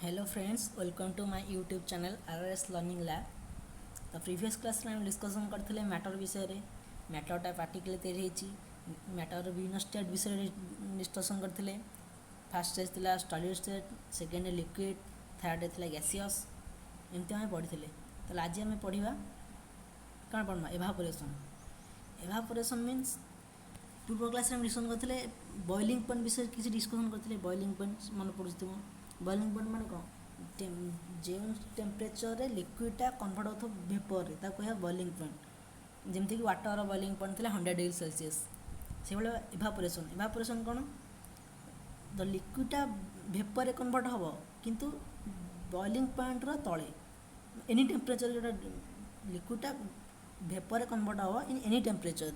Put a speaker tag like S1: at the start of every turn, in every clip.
S1: Hello friends, welcome to my YouTube channel RRS Learning Lab. तो previous class में हम discussion करते matter विषय मैटरटा पार्टिकल तैयारी होती मैटर विभिन्न स्टेट विषय डिस्कसन करते फास्ट स्टेज था solid state second liquid third था गैसियस एमती आम पढ़ी तो आज आम पढ़ा कौन पढ़ना एवापोरेशन मीन्स पूर्व क्लास में डिस्कसन करते बॉइलिंग पॉइंट विषय किसी डिस्कसन करते बॉइलिंग पॉइंट मन पड़ू बॉइलिंग पॉइंट मान कौन जो टेम्परेचर लिक्विडटा कन्वर्ट हो भेपर कह बॉइलिंग पॉइंट जमीक वाटर बॉइलिंग पॉइंट थी 100 डिग्री सेल्सियस से भाई एवापोरेशन कौन द लिक्विडटा भेपर कन्वर्ट हम किंतु बॉइलिंग पॉइंट तले एनी टेम्परेचर जो लिक्विडटा भेपर कन्वर्ट हम इन एनी टेम्परेचर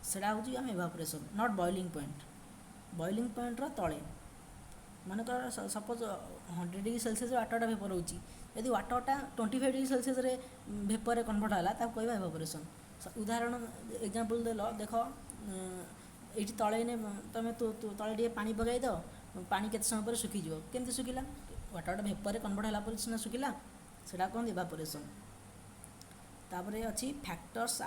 S1: से हूँ एवापोरेशन नॉट बॉइलिंग पॉइंट तले मन कर सपोज 100 डिग्री सेल्सियस वाटरटा भेपर होती वाटरटा 25 डिग्री सेल्सियस भेपर कन्वर्ट है कह एवापोरेशन उदाहरण एग्जांपल देख ये तले तुम तले पानी पकई दो पानी केते समय पर सुखीज केमती सुखिला वाटरटा भेपर कन्वर्ट है सीना सुखिला से कहते एवापोरेशन तापर अच्छी फैक्टर्स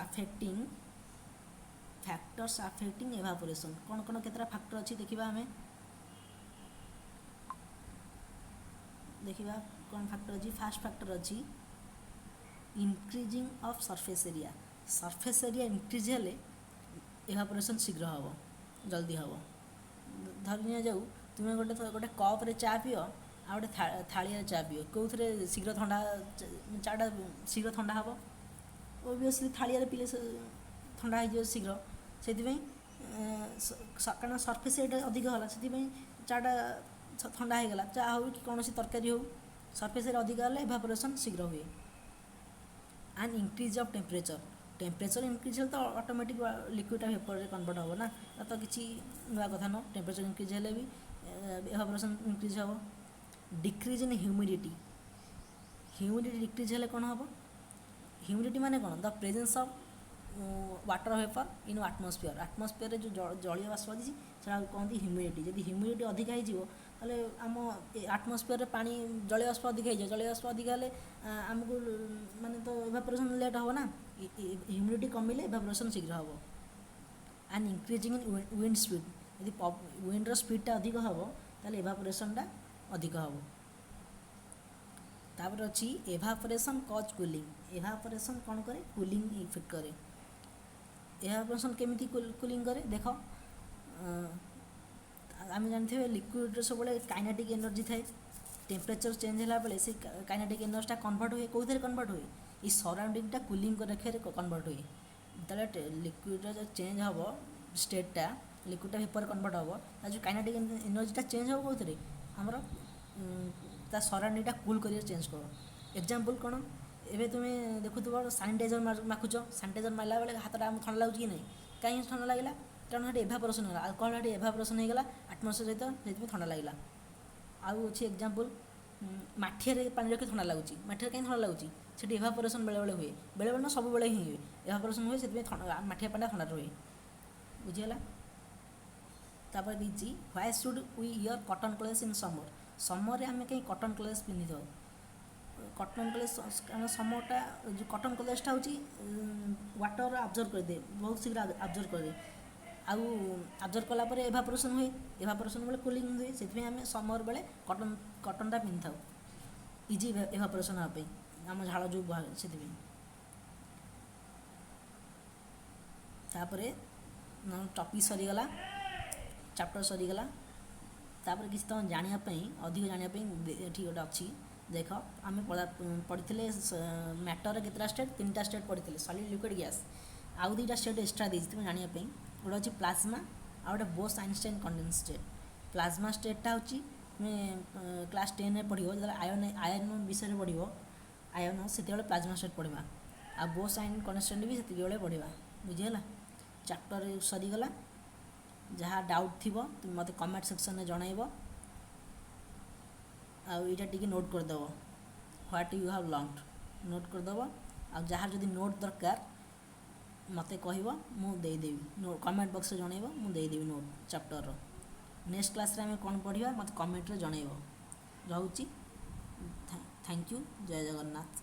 S1: आफेक्टिंग एवापोरेशन कौन कौन केतरा फैक्टर अच्छी देखा आम देखा कौन फैक्टर अच्छी फास्ट फैक्टर अच्छी increasing of surface area increase हेले एवापोरेशन शीघ्र हम जल्दी हम धरी जाऊ तुम्हें गोटे कप रे चा पिओ आ गए थाली चा पिओ कौन शीघ्र ठंडा चाटा शीघ्र ठंडा हम ओबियसली थाली पीले ठंडा हो शीघ्र से कारण सरफेस एरिया अधिक है से चाटा ठंडा हो गला चा हो कि कौन तरकारी हो सरफेस एरिया अधिक है एवापोरेशन शीघ्र हुए and increase of temperature increase है तो ऑटोमेटिक लिक्विडटा भेपर कन्वर्ट हम ना तो किसी नुआ कथा न टेम्परेचर इंक्रीज हेले भी एवापोरेशन इंक्रीज हम डिक्रीज इन ह्यूमिडिटी डिक्रीज हेले कौन हम ह्यूमिडिटी माने कौन the presence of water vapour in atmosphere जो जलीय बाष्प अच्छी से कहते ह्यूमिडिटी जब ह्यूमिडिटी अधिक हो आम आटमोस्फियर पानी जलीय बाष्प अधिक हो जलीय बाष्प अधिक हेल्ले आमको माने तो एवापोरेशन लेट हम ना ह्यूमिडिटी कमिले एवापोरेशन शीघ्र हम and increasing in wind speed यदि विंड्र स्पीडटा अधिक हम ताले एवापोरेशनटा अधिक हम तापर अच्छी एवापोरेशन कज एवापोरेशन कौन करे कूलिंग इफेक्ट करे एवापोरेशन केमिति कूलिंग करे देख आम जानते लिक्विड सब काइनेटिक एनर्जी थाए टेम्परेचर चेंज है बेले से काइनेटिक एनर्जीटा कन्वर्ट हुए कौन कन्वर्ट हुए ये सराउंडिंगटा कूलिंग रखे कन्वर्ट हुए तेरे लिक्विड जो चेंज हम स्टेटटा लिक्विडटा भेपर कन्वर्ट हम जो काइनेटिक एनर्जीटा चेंज हम कौन आमर ता सराउंडिंगटा कूल कर चेंज कर एग्जांपल कौन एवं तुम्हें देखुव सानिटाइजर माखुच सानिटाइजर मारला बेले हाथटा ठंडा लगे कि नहीं कहीं ठंडा लगे कारण ये एवापोरेशन है अल्कोहल एवापोरेशन होगा आटमोस्फियर सहित से ठंडा लगे आउ अच्छी एग्जांपल माठिया पानी रखी ठंडा लगुच माठिया कहीं ठंडा लगुच से एवापोरेशन बेले बेले हुए बेले बेले ना सब बेले ही हुए एवापोरेशन हुए से माठिया पानी ठंडा रहे बुझीगला तापर दीजिए why should we wear cotton clothes in summer रे आम कहीं कॉटन क्लोथ्स पिंधि था कॉटन क्लोथ्स कारण समरटा जो कॉटन क्लोथ्सटा हूँ वाटर अब्जर्व कर दे बहुत शीघ्र अब्जर्व कर दे आउ अब्जर्व कलापर एवापोरेशन हुए एवापोरेशन बेले कूलिंग हुए से आम समर बेले कॉटनटा पिंधि था इजी एवापोरेशन हाँपाई आम झाड़ जो बाहर से तापर टॉपिक सरीगला चैप्टर सरीगला तापर किसी तुम जानापी अधिक जानापी ये गोटे अच्छी देख आम पढ़ी मैटर केतटा स्टेट 3टा स्टेट पढ़ी सॉलिड लिक्विड गैस आउ 2टा स्टेट एक्सट्रा देती तुम जानापी गोटे अच्छी प्लाज्मा आ गए Bose Einstein condense state plasma स्टेटटा हूँ तुम्हें क्लास 10 में पढ़ो जो आयन विषय पढ़ो आयन से प्लाज्मा स्टेट पढ़ा आ बोस आइन कन्डेंसेट भी से पढ़ा बुझीगला चैप्टर सरीगला जहाँ डाउट थी तुम मत कमेंट सेक्शन में जनइब आईटा टी नोट करदेव what you have learn note करदेव आ जहाँ जदि नोट दरकार मत कह मुदेदेवी कमेंट बॉक्स जनइब मुदेदेवी नोट चैप्टर नेक्स्ट क्लास रे आम कौन पढ़ा मत कमेंट रे जनइब। रहुची। Thank you. जय जगन्नाथ।